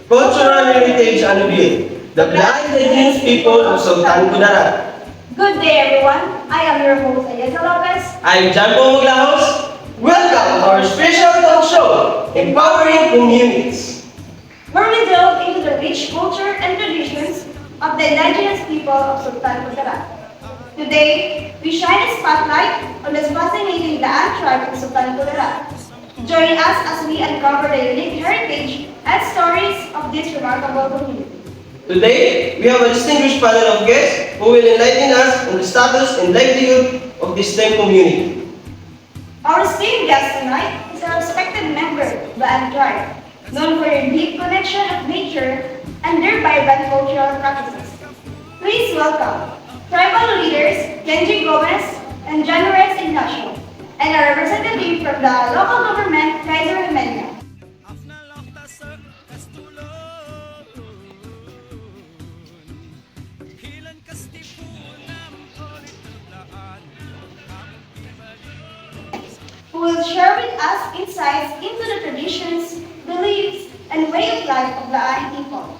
Cultural Heritage Unveiled, the blind indigenous people of Sultan Kudarat. Good day, everyone. I am your host, Ayesa Lopez. I'm Jan Paul Maglahos. Welcome to our special talk show, Empowering Communities. Where we delve into the rich culture and traditions of the indigenous people of Sultan Kudarat. Today, we shine a spotlight on the fascinating Daan tribe of Sultan Kudarat. Join us as we uncover the unique heritage and stories of this remarkable community. Today, we have a distinguished panel of guests who will enlighten us on the status and livelihood of this same community. Our esteemed guest tonight is a respected member of the Daan tribe, known for their deep connection of nature and their vibrant cultural practices. Please welcome tribal leaders Kenji Gomez and John Rex Ignacio, and a representative from the local government, Kaiser Jimenez. Who will share with us insights into the traditions, beliefs, and way of life of the Daan people.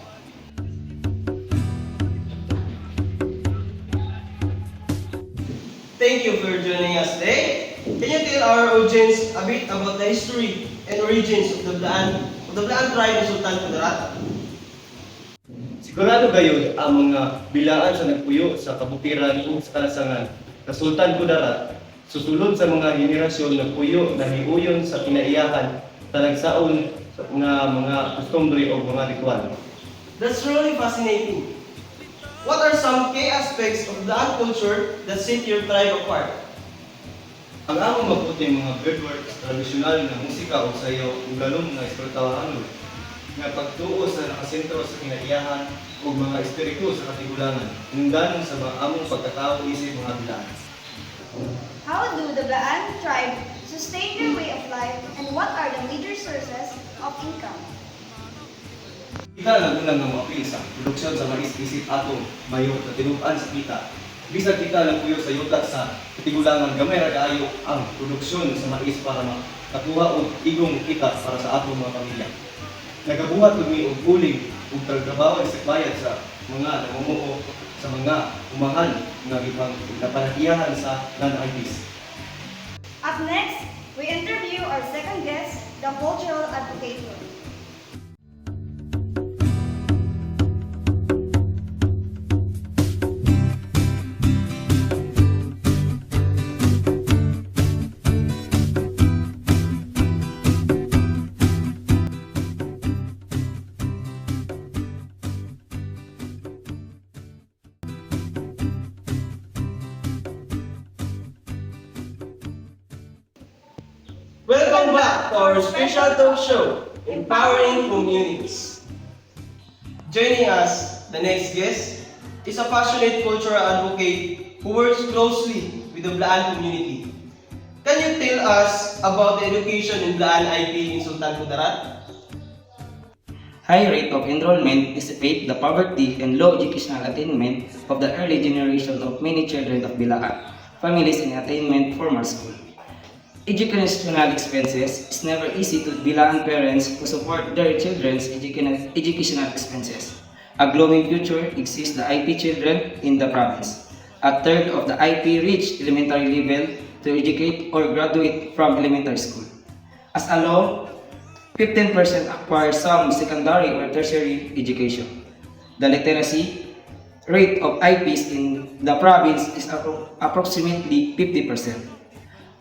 Thank you for joining us today. Can you tell our audience a bit about the history and origins of the Blaan tribe of Sultan Kudarat? Sigurado gayud ang mga bilaan sa nagpuyo sa kabutiran ug sa kalasangan sa Sultan Kudarat susulod sa mga henerasyon nagpuyo na hiuyon sa kinaiyahan sa nagsaon nga mga kustombre o mga ritual. That's really fascinating. What are some key aspects of Blaan culture that set your tribe apart? Ang among mabuting mga birdworks, tradisyonal na musika o sayaw ug lalong na espiritualan nga pagtuo sa nakasentro sa kinaiyahan ug mga espiritu sa katigulangan nungganon sa mga among pagkatao isip mga bilaan. How do the Daan tribe sustain their way of life, and what are the major sources of income? Kita nagunang nga maapil sa produksyon sa mais isip atong mayo na tinuban sa kita. Bisag kita nagpuyo sa yuta sa katigulangan gamay ra kaayo ang produksyon sa mais para makakuha og igong kita para sa atong mga pamilya. Nagabuhat kami og uling ug trabaho sa bayad sa mga namumuo sa mga umahan nga gipang napanahiyahan sa non-IPs. Up next, we interview our second guest, the cultural advocate. Welcome back to our special talk show, Empowering Communities. Joining us, the next guest, is a passionate cultural advocate who works closely with the Blaan community. Can you tell us about the education in Blaan IP in Sultan Kudarat? High rate of enrollment dissipate the poverty and low educational attainment of the early generation of many children of Bilaan, families in attainment formal school. Educational expenses is never easy to Bilaan parents who support their children's educational expenses. A glowing future exists the IP children in the province. A third of the IP reach elementary level to educate or graduate from elementary school. As a law, 15% acquire some secondary or tertiary education. The literacy rate of IPs in the province is approximately 50%.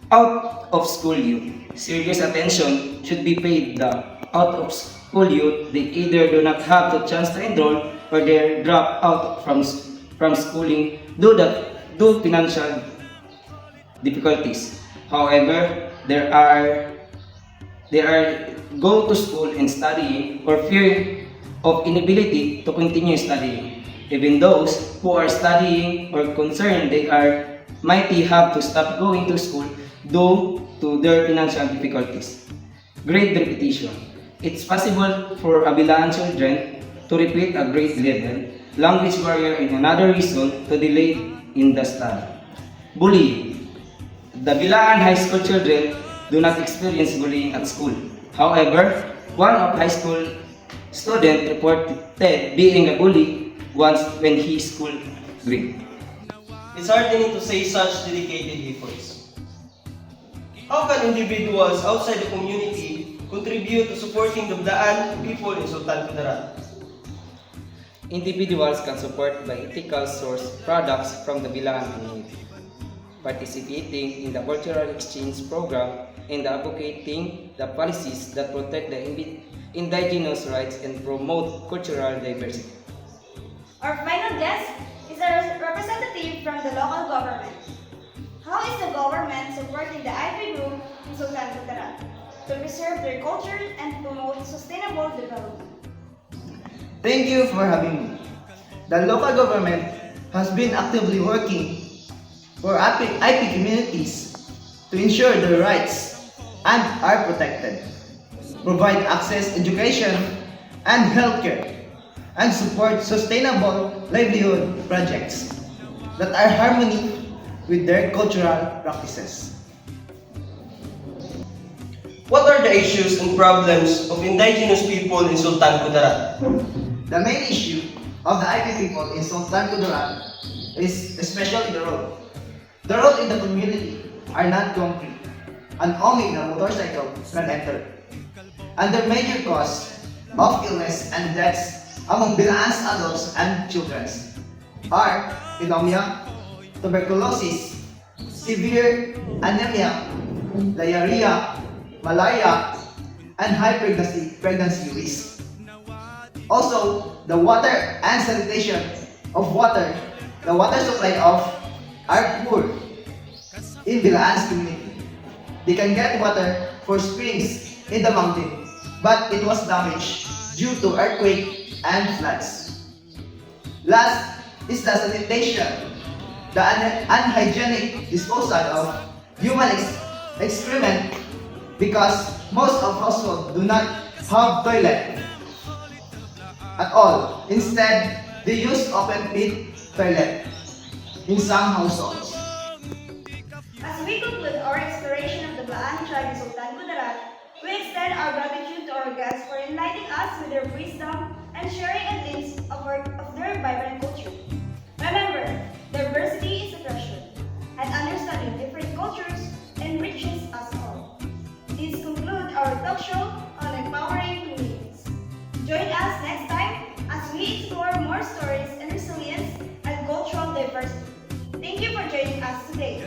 Out of school youth, serious attention should be paid the out of school youth. They either do not have the chance to enroll or they drop out from schooling due to financial difficulties. However, there are go to school and studying or fear of inability to continue studying. Even those who are studying or concerned they might have to stop going to school due to their financial difficulties. Grade repetition. It's possible for Bilaan children to repeat a grade level. Language barrier is another reason to delay in the study. Bullying. The Bilaan high school children do not experience bullying at school. However, one of high school student reported being a bully once when he is school grade. It's heartening to say such dedicated efforts. How can individuals outside the community contribute to supporting the Blaan people in Sultan Kudarat? Individuals can support by ethical source products from the Bilangan community, participating in the cultural exchange program and advocating the policies that protect the indigenous rights and promote cultural diversity. Our final guest is a representative from the local government. How is the government supporting the IP group in Sultan Kudarat to preserve their culture and promote sustainable development? Thank you for having me. The local government has been actively working for IP communities to ensure their rights and are protected, provide access education and healthcare, and support sustainable livelihood projects that are harmony with their cultural practices. What are the issues and problems of indigenous people in Sultan Kudarat? The main issue of the IP people in Sultan Kudarat is especially the road. The road in the community are not concrete, and only the motorcycle can enter. And the major cause of illness and deaths among Bilaan's adults and children are pneumonia, tuberculosis, severe anemia, diarrhea, malaria, and high pregnancy risk. Also, the water and sanitation of water, the water supply of are poor in Bilaan's community. They can get water for springs in the mountain, but it was damaged due to earthquake and floods. Last is the sanitation, the unhygienic disposal of human excrement because most of households do not have toilet at all. Instead, they use open pit toilet in some households. As we conclude our exploration of the Blaan tribe in Sultan Kudarat, we extend our gratitude to our guests for enlightening us with their wisdom and sharing a glimpse of their vibrant culture. Remember, diversity is a treasure, and understanding different cultures enriches us all. This concludes our talk show on empowering communities. Join us next time as we explore more stories and resilience and cultural diversity. Thank you for joining us today.